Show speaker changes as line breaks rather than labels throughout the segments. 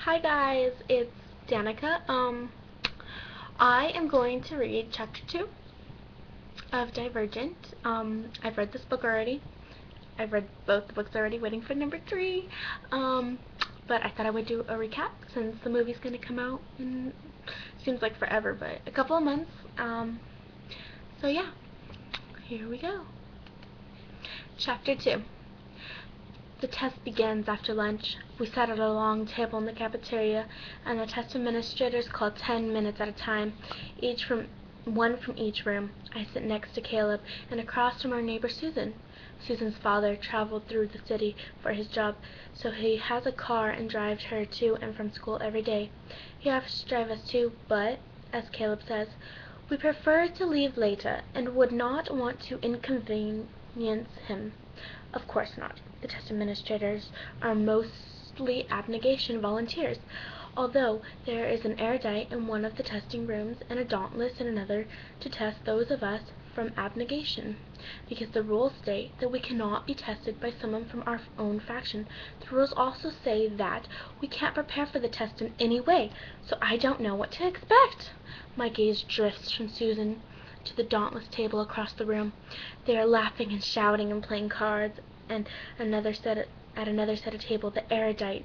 Hi guys, it's Danica. I am going to read chapter 2 of Divergent. I've read this book already. I've read both the books already, waiting for number 3. But I thought I would do a recap since the movie's going to come out in, seems like forever, but a couple of months. So yeah, here we go. Chapter 2. The test begins after lunch. We sat at a long table in the cafeteria, and the test administrators called 10 minutes at a time, one from each room. I sit next to Caleb, and across from our neighbor Susan. Susan's father traveled through the city for his job, so he has a car and drives her to and from school every day. He offers to drive us too, but, as Caleb says, we prefer to leave later and would not want to inconvenience him. Of course not. The test administrators are mostly abnegation volunteers, although there is an erudite in one of the testing rooms and a dauntless in another to test those of us from abnegation, because the rules state that we cannot be tested by someone from our own faction. The rules also say that we can't prepare for the test in any way, so I don't know what to expect. My gaze drifts from Susan to the dauntless table across the room. They are laughing and shouting and playing cards, and at another set of table the erudites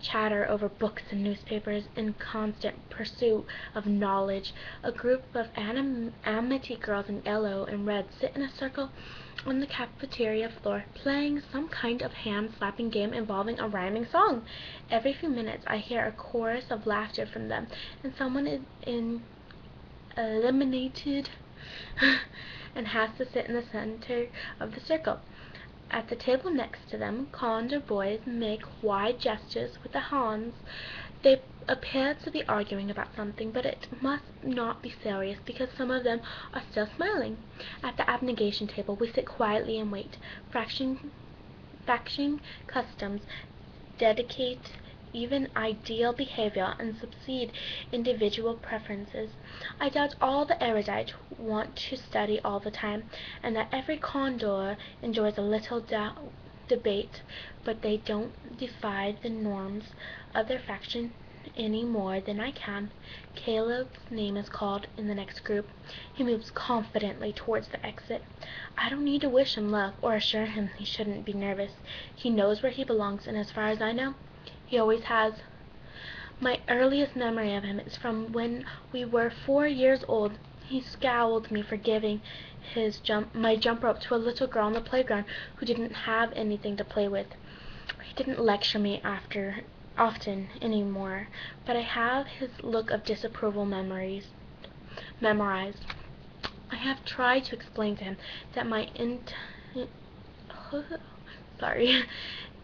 chatter over books and newspapers in constant pursuit of knowledge. A group of amity girls in yellow and red sit in a circle on the cafeteria floor, playing some kind of hand-slapping game involving a rhyming song. Every few minutes I hear a chorus of laughter from them, and someone is eliminated and has to sit in the center of the circle. At the table next to them, Condor boys make wide gestures with their hands. They appear to be arguing about something, but it must not be serious, because some of them are still smiling. At the abnegation table we sit quietly and wait. Faction customs dedicate even ideal behavior and supersede individual preferences. I doubt all the erudites want to study all the time, and that every condor enjoys a little debate, but they don't defy the norms of their faction any more than I can. Caleb's name is called in the next group. He moves confidently towards the exit. I don't need to wish him luck or assure him he shouldn't be nervous. He knows where he belongs, and as far as I know, he always has. My earliest memory of him is from when we were 4 years old. He scowled me for giving my jump rope to a little girl on the playground who didn't have anything to play with. He didn't lecture me often any more, but I have his look of disapproval memorized. I have tried to explain to him that my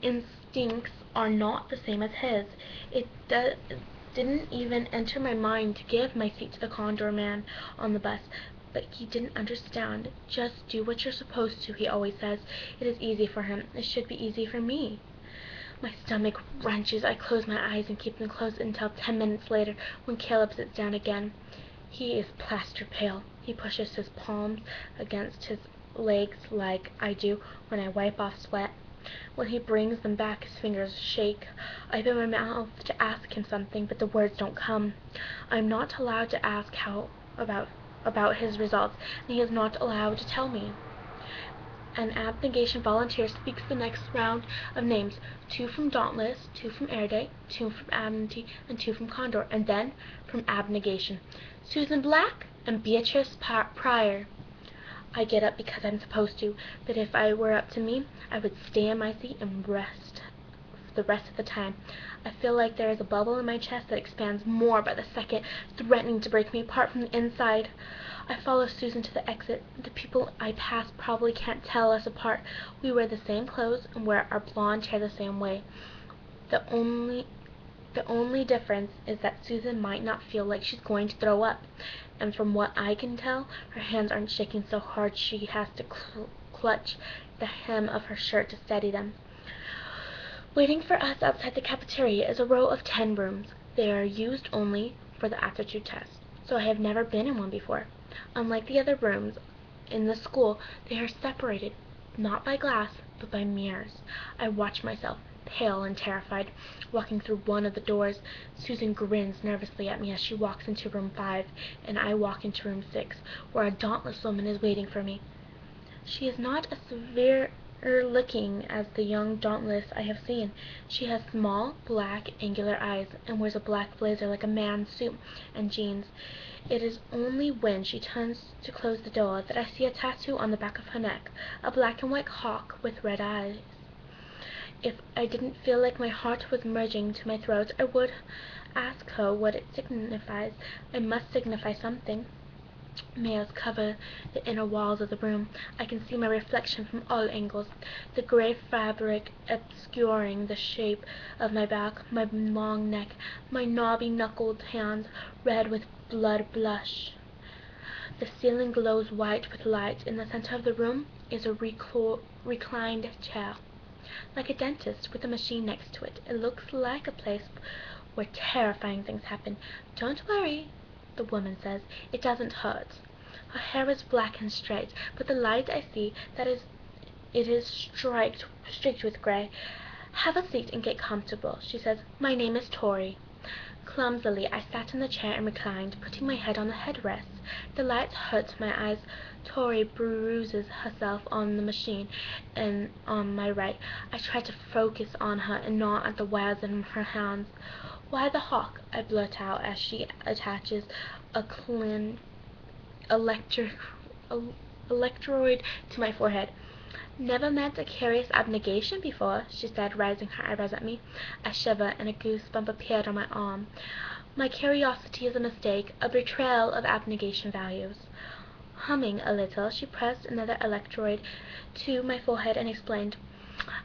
instincts are not the same as his. It didn't even enter my mind to give my seat to the Condor man on the bus, but he didn't understand. Just do what you're supposed to, he always says. It is easy for him. It should be easy for me. My stomach wrenches. I close my eyes and keep them closed until 10 minutes later, when Caleb sits down again. He is plaster pale. He pushes his palms against his legs like I do when I wipe off sweat. When he brings them back, his fingers shake. I open my mouth to ask him something, but the words don't come. I am not allowed to ask about his results, and he is not allowed to tell me. An abnegation volunteer speaks the next round of names: 2 from Dauntless, 2 from Erudite, 2 from Amity, and 2 from Condor, and then, from Abnegation, Susan Black and Beatrice Pryor. I get up because I'm supposed to, but if it were up to me, I would stay in my seat and rest the rest of the time. I feel like there is a bubble in my chest that expands more by the second, threatening to break me apart from the inside. I follow Susan to the exit. The people I pass probably can't tell us apart. We wear the same clothes and wear our blonde hair the same way. The only difference is that Susan might not feel like she's going to throw up, and from what I can tell, her hands aren't shaking so hard she has to clutch the hem of her shirt to steady them. Waiting for us outside the cafeteria is a row of 10 rooms. They are used only for the aptitude test, so I have never been in one before. Unlike the other rooms in the school, they are separated, not by glass, but by mirrors. I watch myself. pale and terrified, walking through one of the doors. Susan grins nervously at me as she walks into room 5, and I walk into room 6, where a dauntless woman is waiting for me. She is not as severe-looking as the young Dauntless I have seen. She has small, black, angular eyes, and wears a black blazer like a man's suit and jeans. It is only when she turns to close the door that I see a tattoo on the back of her neck, a black and white hawk with red eyes. If I didn't feel like my heart was merging to my throat, I would ask her what it signifies. I must signify something. Mirrors cover the inner walls of the room. I can see my reflection from all angles, the gray fabric obscuring the shape of my back, my long neck, my knobby knuckled hands, red with blood blush. The ceiling glows white with light. In the center of the room is a reclined chair, like a dentist, with a machine next to it. It looks like a place where terrifying things happen. "Don't worry," the woman says. "It doesn't hurt." Her hair is black and straight, but the light I see that it is streaked with gray. "Have a seat and get comfortable," she says. "My name is Tori." Clumsily I sat in the chair and reclined, putting my head on the headrest. The light hurt my eyes. Tori bruises herself on the machine and on my right. I try to focus on her and not at the wires in her hands. "Why the hawk?" I blurt out as she attaches a clean electroid to my forehead. "Never met a curious abnegation before," she said, raising her eyebrows at me. A shiver and a goose-bump appeared on my arm. "My curiosity is a mistake, a betrayal of abnegation values." Humming a little, she pressed another electrode to my forehead and explained.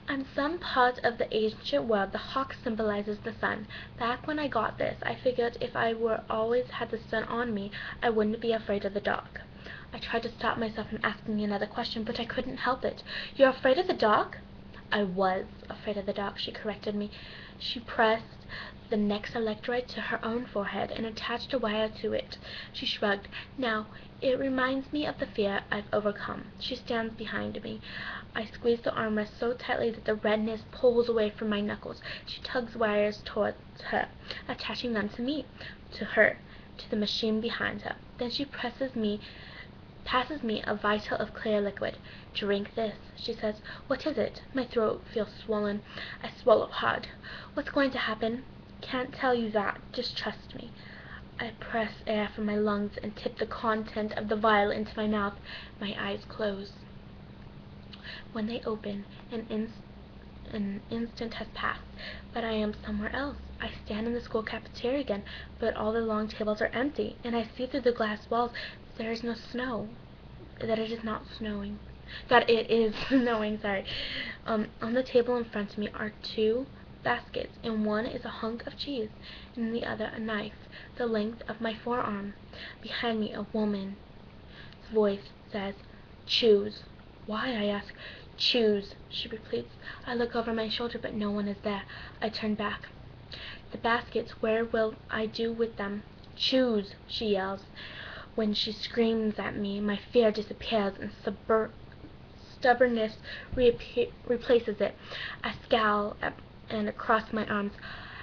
"On some part of the ancient world the hawk symbolizes the sun. Back when I got this, I figured if I were always had the sun on me, I wouldn't be afraid of the dark." I tried to stop myself from asking another question, but I couldn't help it. "You're afraid of the dark?" "I was afraid of the dark," she corrected me. She pressed the next electrode to her own forehead and attached a wire to it. She shrugged. "Now, it reminds me of the fear I've overcome." She stands behind me. I squeeze the armrest so tightly that the redness pulls away from my knuckles. She tugs wires towards her, attaching them to me, to her, to the machine behind her. Then she passes me a vial of clear liquid. "Drink this," she says. "What is it?" My throat feels swollen. I swallow hard. "What's going to happen?" "Can't tell you that. Just trust me." I press air from my lungs and tip the content of the vial into my mouth. My eyes close. When they open, an instant has passed, but I am somewhere else. I stand in the school cafeteria again, but all the long tables are empty, and I see through the glass walls that it is not snowing. That it is snowing, sorry. On the table in front of me are 2 baskets. In one is a hunk of cheese, and in the other a knife, the length of my forearm. Behind me a woman's voice says, "Choose." "Why?" I ask. "Choose," she repeats. I look over my shoulder, but no one is there. I turn back. "The baskets, where will I do with them?" "Choose," she yells. When she screams at me, my fear disappears and stubbornness replaces it. I scowl and cross my arms.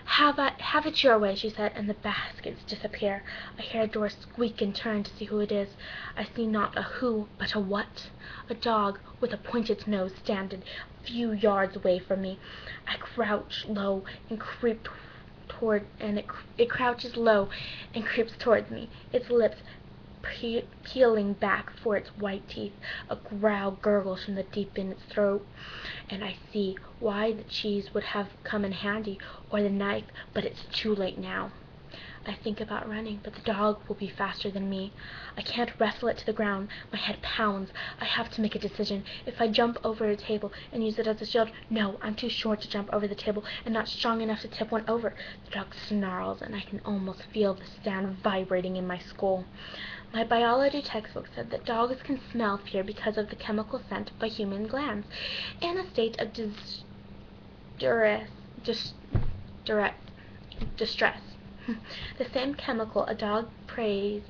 Have it your way," she said, and the baskets disappear. I hear a door squeak and turn to see who it is. I see not a who, but a what. A dog with a pointed nose standing a few yards away from me. I crouch low and creep it crouches low and creeps towards me, its lips peeling back for its white teeth. A growl gurgles from the deep in its throat, and I see why the cheese would have come in handy, or the knife, but it's too late now. I think about running, but the dog will be faster than me. I can't wrestle it to the ground. My head pounds. I have to make a decision. If I jump over a table and use it as a shield, no, I'm too short to jump over the table and not strong enough to tip one over. The dog snarls, and I can almost feel the sand vibrating in my skull. My biology textbook said that dogs can smell fear because of the chemical sent by human glands. In a state of distress. The same chemical a dog prays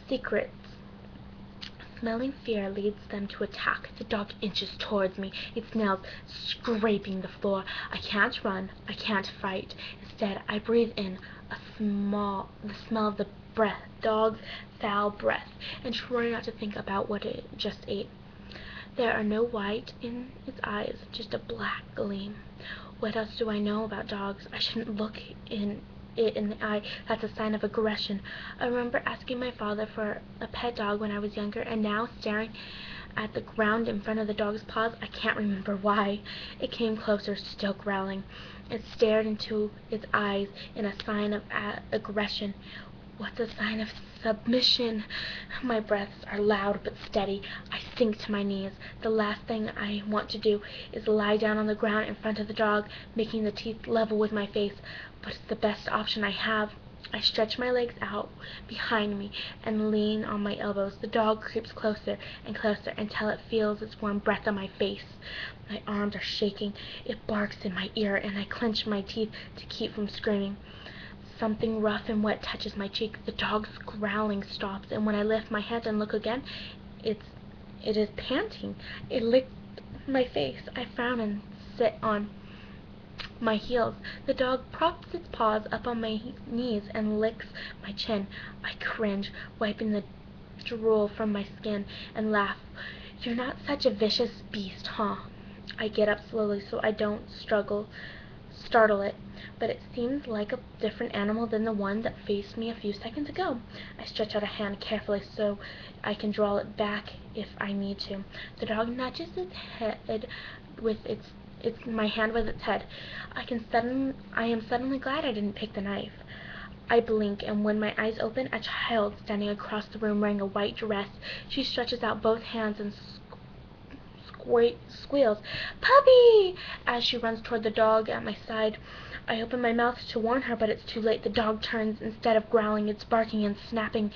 secrets Smelling fear leads them to attack. The dog inches towards me, its nails scraping the floor. I can't run, I can't fight. Instead, I breathe in the smell of the dog's foul breath, and try not to think about what it just ate. There are no white in its eyes, just a black gleam. What else do I know about dogs? I shouldn't look it in the eye. That's a sign of aggression. I remember asking my father for a pet dog when I was younger, and now staring at the ground in front of the dog's paws, I can't remember why. It came closer, still growling. It stared into its eyes in a sign of aggression. What's a sign of submission? My breaths are loud but steady. I sink to my knees. The last thing I want to do is lie down on the ground in front of the dog, making the teeth level with my face, but it's the best option I have. I stretch my legs out behind me and lean on my elbows. The dog creeps closer and closer until it feels its warm breath on my face. My arms are shaking. It barks in my ear, and I clench my teeth to keep from screaming. Something rough and wet touches my cheek. The dog's growling stops, and when I lift my head and look again, it is panting. It licked my face. I frown and sit on my heels. The dog props its paws up on my knees and licks my chin. I cringe, wiping the drool from my skin, and laugh. You're not such a vicious beast, huh? I get up slowly so I don't startle it, but it seems like a different animal than the one that faced me a few seconds ago. I stretch out a hand carefully so I can draw it back if I need to. The dog nudges its head with my hand with its head. I am suddenly glad I didn't pick the knife. I blink, and when my eyes open, a child standing across the room wearing a white dress. She stretches out both hands and squeals, "Puppy!" as she runs toward the dog at my side. I open my mouth to warn her, but it's too late. The dog turns. Instead of growling, it's barking and snapping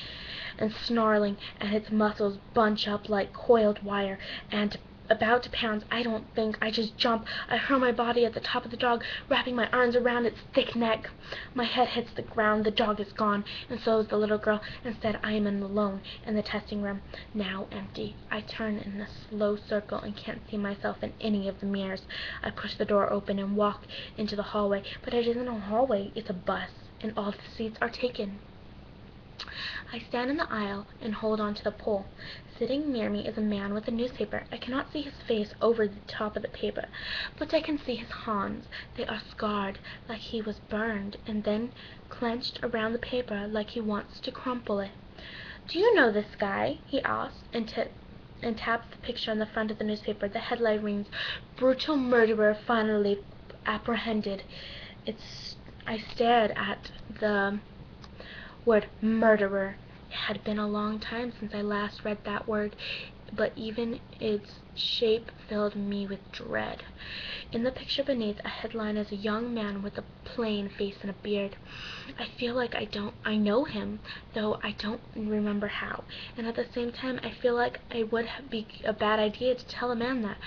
and snarling, and its muscles bunch up like coiled wire, and about to pounce. I don't think. I just jump. I hurl my body at the top of the dog, wrapping my arms around its thick neck. My head hits the ground. The dog is gone, and so is the little girl. Instead, I am alone in the testing room, now empty. I turn in a slow circle and can't see myself in any of the mirrors. I push the door open and walk into the hallway, but it isn't a hallway. It's a bus, and all the seats are taken. I stand in the aisle and hold on to the pole. Sitting near me is a man with a newspaper. I cannot see his face over the top of the paper, but I can see his hands. They are scarred, like he was burned, and then clenched around the paper like he wants to crumple it. "Do you know this guy?" he asks, and taps the picture on the front of the newspaper. The headline reads, "Brutal Murderer Finally Apprehended." I stared at the word murderer. It had been a long time since I last read that word, but even its shape filled me with dread. In the picture beneath, a headline is a young man with a plain face and a beard. I feel like I know him, though I don't remember how, and at the same time I feel like it would be a bad idea to tell a man that.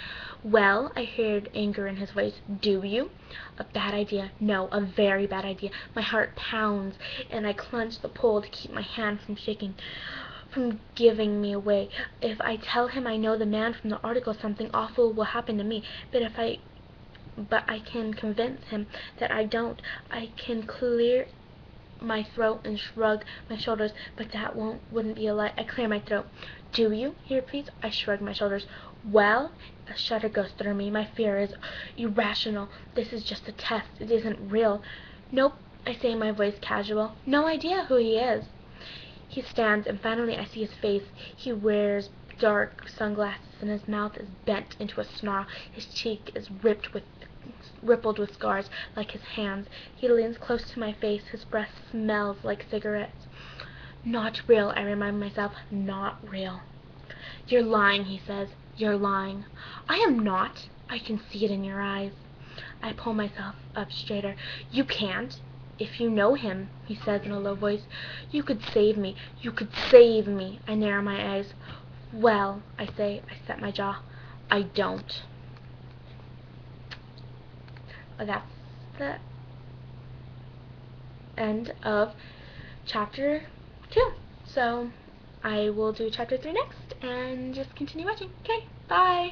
"Well," I heard anger in his voice, "do you?" A bad idea. No, a very bad idea. My heart pounds, and I clench the pole to keep my hand from shaking, from giving me away. If I tell him I know the man from the article, something awful will happen to me. But I can convince him that I don't. I can clear my throat and shrug my shoulders, but that wouldn't be a lie. I clear my throat. "Do you?" he repeats. I shrug my shoulders. "Well," a shudder goes through me. My fear is irrational. This is just a test. It isn't real. "Nope," I say, my voice casual. "No idea who he is." He stands, and finally I see his face. He wears dark sunglasses, and his mouth is bent into a snarl. His cheek is rippled with scars, like his hands. He leans close to my face. His breath smells like cigarettes. "Not real," I remind myself. "Not real." "You're lying," he says. "You're lying." "I am not. I can see it in your eyes." I pull myself up straighter. "You can't. If you know him," he says in a low voice. "You could save me. You could save me." I narrow my eyes. "Well," I say. I set my jaw. "I don't." That's the end of chapter 2. So I will do chapter 3 next. and just continue watching. Okay, bye!